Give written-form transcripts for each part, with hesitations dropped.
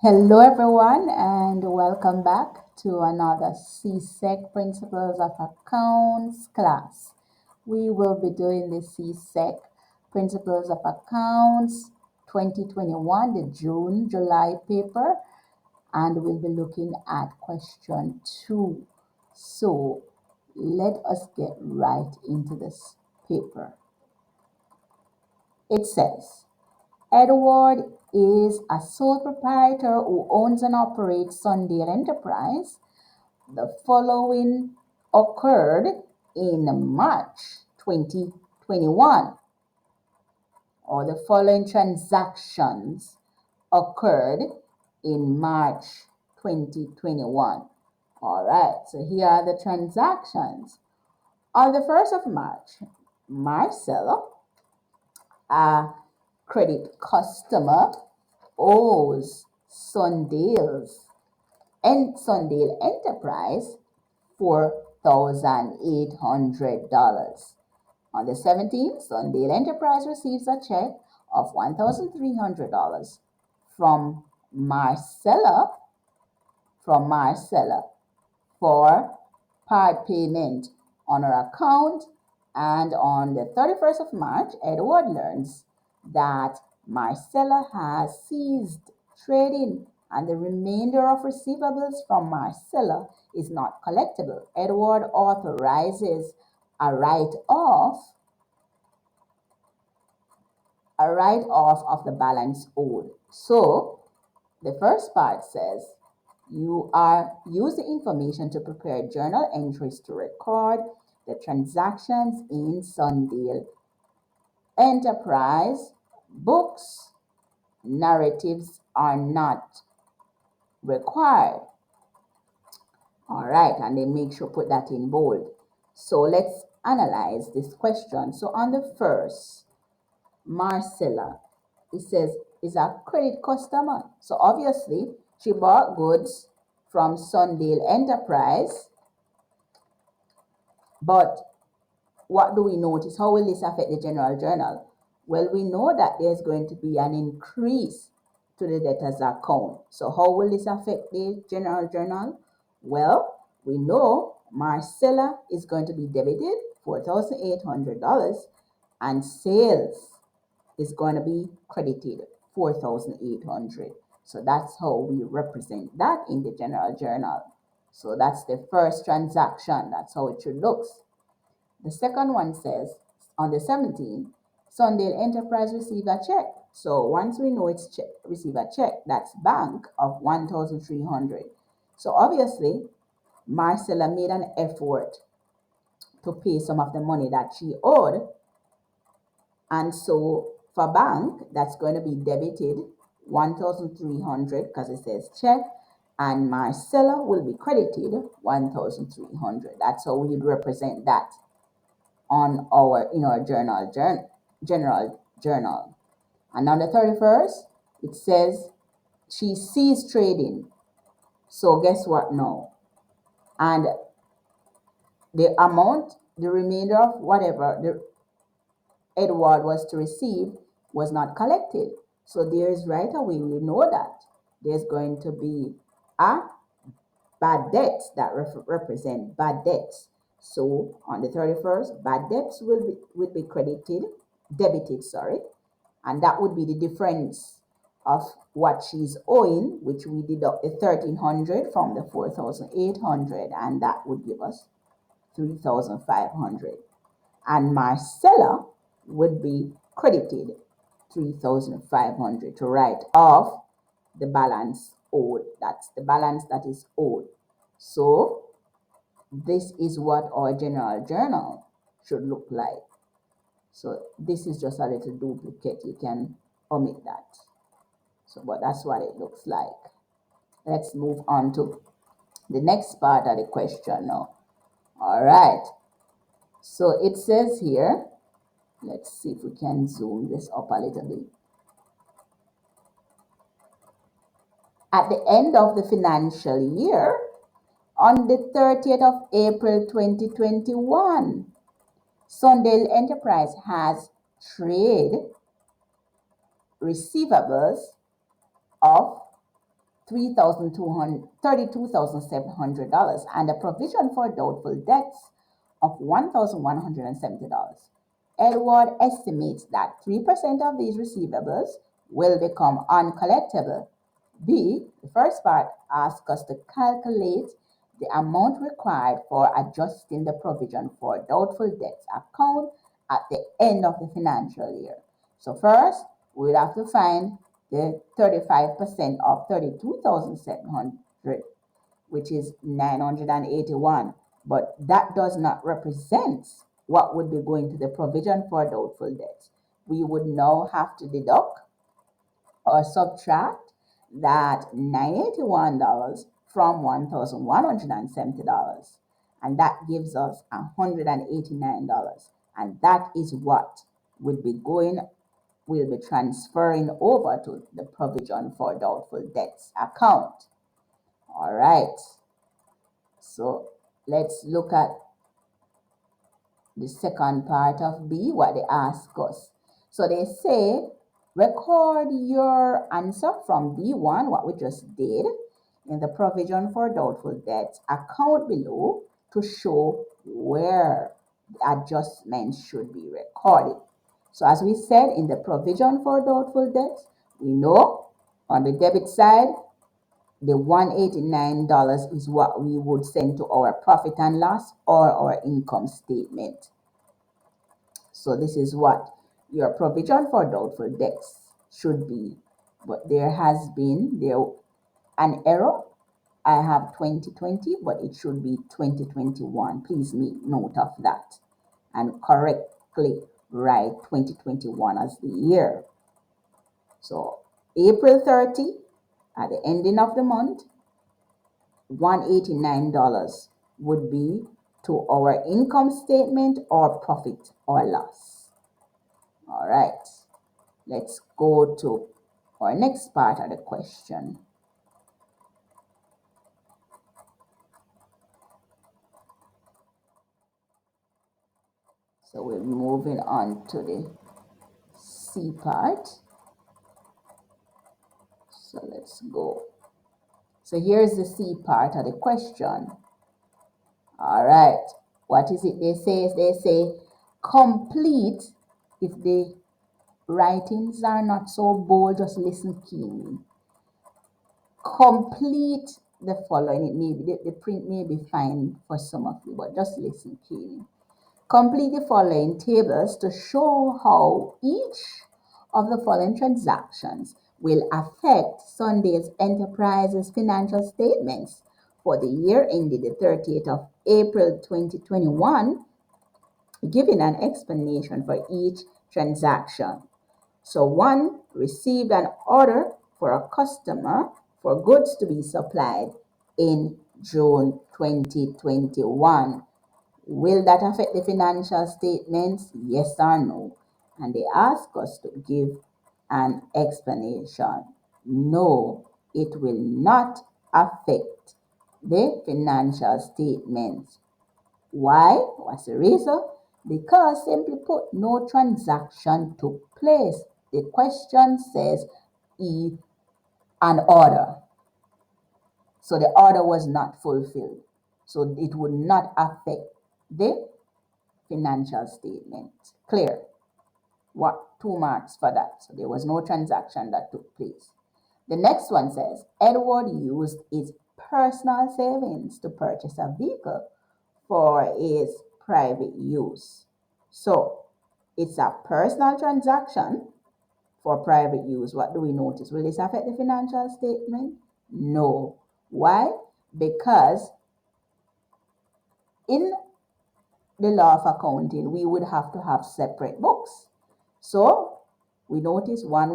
Hello, everyone, and welcome back to another CSEC Principles of Accounts class. We will be doing the CSEC Principles of Accounts 2021, the June-July paper, and we'll be looking at question 2. So let us get right into this paper. It says, Edward is a sole proprietor who owns and operates Sundale Enterprise. The following occurred in March 2021, or the following transactions occurred in March 2021. All right, so here are the transactions. On the 1st of March, Marcella, a credit customer, owes Sundale Enterprise $4,800. On the 17th, Sundale Enterprise receives a check of $1,300 from Marcella for part payment on her account, and on the 31st of March, Edward learns that Marcella has ceased trading and the remainder of receivables from Marcella is not collectible. Edward authorizes a write-off of the balance owed. So the first part says use the information to prepare journal entries to record the transactions in Sundale Enterprise books. Narratives are not required. All right, and then make sure put that in bold. So let's analyze this question. So on the first, Marcella, it says, is a credit customer. So obviously, she bought goods from Sundale Enterprise. But what do we notice? How will this affect the general journal? Well, we know that there's going to be an increase to the debtors account. So how will this affect the general journal? Well, we know Marcella is going to be debited $4,800 and sales is going to be credited $4,800. So that's how we represent that in the general journal. So that's the first transaction. That's how it should look. The second one says, on the 17th, Sundale Enterprise received a check. So once we know it's receive a check, that's bank of $1,300. So obviously, Marcella made an effort to pay some of the money that she owed. And so for bank, that's going to be debited $1,300 because it says check, and Marcella will be credited $1,300. That's how we represent that in our general journal. And on the 31st, it says she ceased trading. So guess what now? And the amount, the remainder of whatever Edward was to receive was not collected. So there's right away, we know that there's going to be a bad debts that represent bad debts. So on the 31st, bad debts will be debited, and that would be the difference of what she's owing, which we deduct the 1,300 from the 4,800, and that would give us 3,500. And Marcella would be credited 3,500 to write off the balance owed. That's the balance that is owed. So this is what our general journal should look like. So this is just a little duplicate. You can omit that. So, but that's what it looks like. Let's move on to the next part of the question now. All right. So it says here, let's see if we can zoom this up a little bit. At the end of the financial year, on the 30th of April 2021, Sundale Enterprise has trade receivables of $32,700 and a provision for doubtful debts of $1,170. Edward estimates that 3% of these receivables will become uncollectible. B, the first part asks us to calculate the amount required for adjusting the provision for doubtful debts account at the end of the financial year. So first, we will have to find the 35% of 32,700, which is 981. But that does not represent what would be going to the provision for doubtful debts. We would now have to deduct or subtract that $981 from $1,170, and that gives us $189, and that is what will be transferring over to the provision for doubtful debts account. All right, so let's look at the second part of B, what they ask us. So they say, record your answer from B1, what we just did, in the provision for doubtful debts account below to show where the adjustments should be recorded. So as we said, in the provision for doubtful debts, we know on the debit side, the $189 is what we would send to our profit and loss or our income statement. So this is what your provision for doubtful debts should be. But there has been an error. I have 2020, but it should be 2021. Please make note of that and correctly write 2021 as the year. So April 30, at the ending of the month, $189 would be to our income statement or profit or loss. All right, let's go to our next part of the question. So we're moving on to the C part. So let's go. So here's the C part of the question. All right, what is it they say? They say complete. If the writings are not so bold, just listen keenly. Complete the following. It may be, the print may be fine for some of you, but just listen keenly. Complete the following tables to show how each of the following transactions will affect Sunday's Enterprises financial statements for the year ended the 30th of April 2021, giving an explanation for each transaction. So 1, received an order for a customer for goods to be supplied in June 2021. Will that affect the financial statements? Yes or no? And they ask us to give an explanation. No, it will not affect the financial statements. Why? What's the reason? Because, simply put, no transaction took place. The question says an order. So the order was not fulfilled. So it would not affect the financial statement. Clear? What? 2 marks for that. So there was no transaction that took place. The next one says, Edward used his personal savings to purchase a vehicle for his private use. So it's a personal transaction for private use. What do we notice? Will this affect the financial statement? No. Why? Because in the law of accounting, we would have to have separate books. So we notice one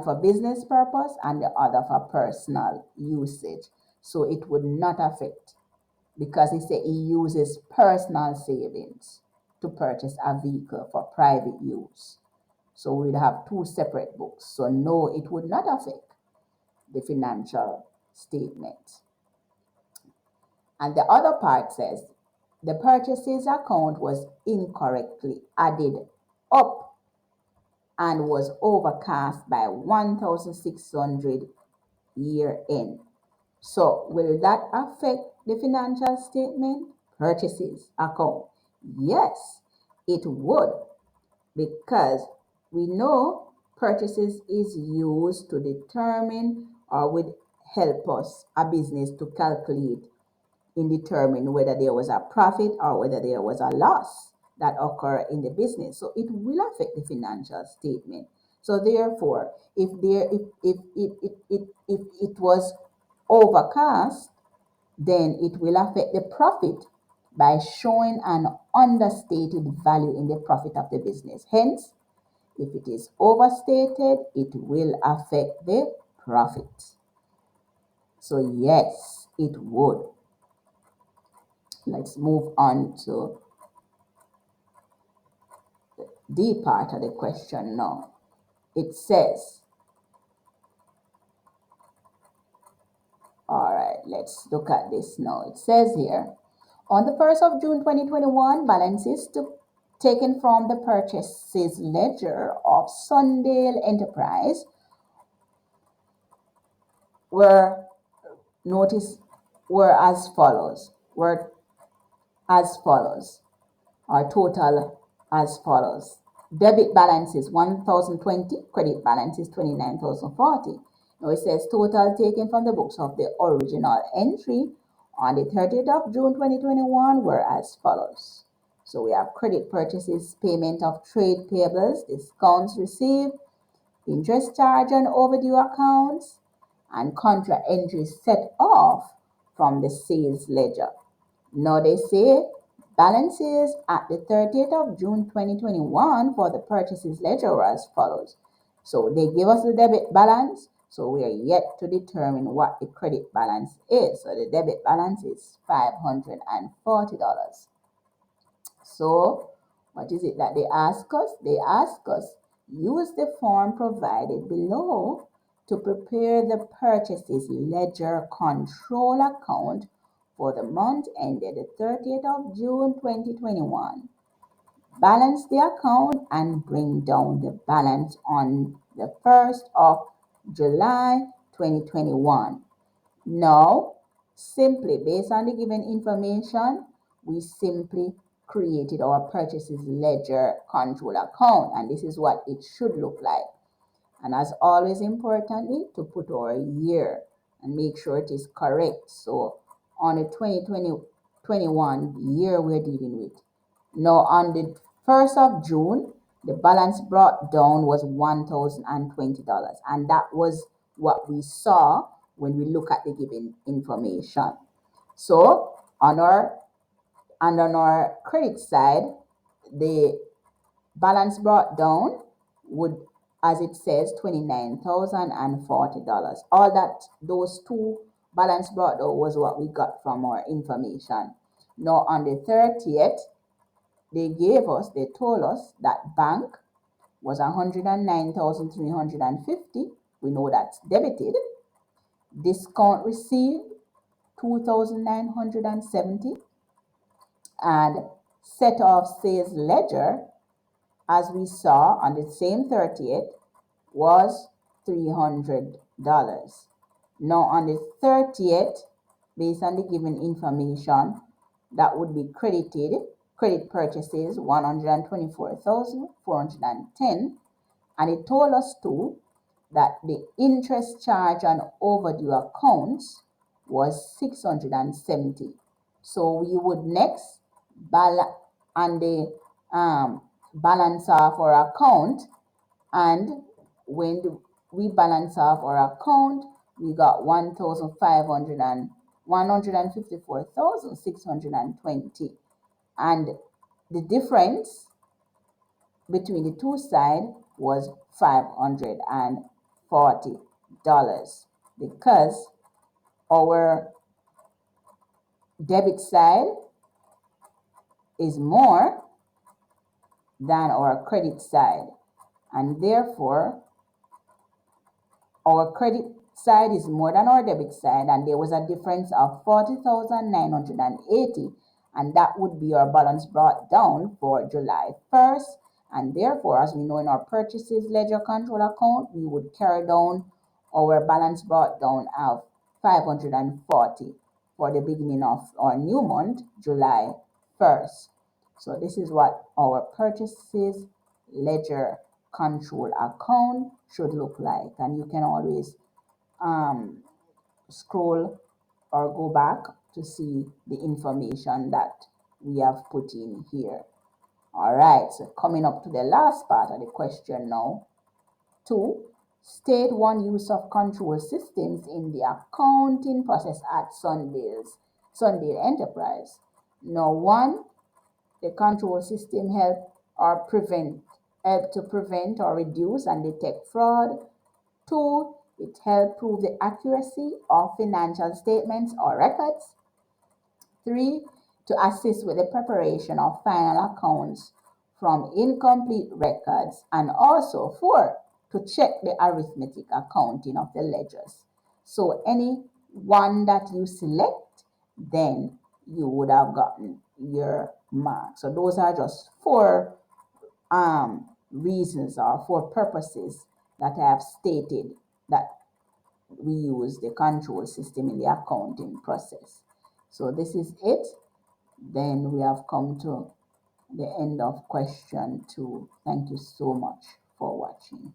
for business purpose and the other for personal usage. So it would not affect, because he said he uses personal savings to purchase a vehicle for private use. So we'd have 2 separate books. So no, it would not affect the financial statement. And the other part says, the purchases account was incorrectly added up and was overcast by $1,600 year end. So will that affect the financial statement? Purchases account? Yes, it would, because we know purchases is used to determine or would help us, a business, to calculate in determine whether there was a profit or whether there was a loss that occur in the business. So it will affect the financial statement. So therefore, if it was overcast, then it will affect the profit by showing an understated value in the profit of the business. Hence, if it is overstated, it will affect the profit. So yes, it would. Let's move on to D part of the question now. It says, all right, let's look at this now. It says here, on the 1st of June 2021, balances taken from the purchases ledger of Sundale Enterprise were as follows. Our total as follows. Debit balance is 1,020, credit balance is 29,040. Now it says total taken from the books of the original entry on the 30th of June 2021 were as follows. So we have credit purchases, payment of trade payables, discounts received, interest charge on overdue accounts, and contra entries set off from the sales ledger. Now they say balances at the 30th of June 2021 for the purchases ledger were as follows. So they give us the debit balance, so we are yet to determine what the credit balance is. So the debit balance is $540. So what is it that they ask us? They ask us, use the form provided below to prepare the purchases ledger control account for the month ended the 30th of June 2021. Balance the account and bring down the balance on the 1st of July 2021. Now, simply based on the given information, we simply created our purchases ledger control account, and this is what it should look like. And as always, importantly, to put our year and make sure it is correct. So on the 2021 year we're dealing with. Now on the 1st of June, the balance brought down was $1,020, and that was what we saw when we look at the given information. So on our credit side, the balance brought down would, as it says, $29,040. All that, those two balance brought down was what we got from our information. Now on the 30th, they told us that bank was 109,350. We know that's debited. Discount received 2,970, and set off sales ledger, as we saw on the same 30th, was $300. Now on the 30th, based on the given information, that would be credit purchases 124,410, and it told us too that the interest charge on overdue accounts was 670. So we would next balance off our account, and when we balance off our account, we got 154,620, and the difference between the two sides was $540, because our debit side is more than our credit side, and therefore our credit side is more than our debit side, and there was a difference of 40,980, and that would be our balance brought down for July 1st. And therefore, as we know, in our purchases ledger control account, we would carry down our balance brought down of 540 for the beginning of our new month, July 1st. So this is what our purchases ledger control account should look like. And you can always scroll or go back to see the information that we have put in here. All right, so coming up to the last part of the question now. 2. State one use of control systems in the accounting process at Sundale Enterprise. Now, 1. The control system help to prevent or reduce and detect fraud. 2. It helps prove the accuracy of financial statements or records. 3. To assist with the preparation of final accounts from incomplete records. And also 4. To check the arithmetic accounting of the ledgers. So any one that you select, then you would have gotten your mark. So those are just 4 reasons or 4 purposes that I have stated that we use the control system in the accounting process. So this is it. Then we have come to the end of question 2. Thank you so much for watching.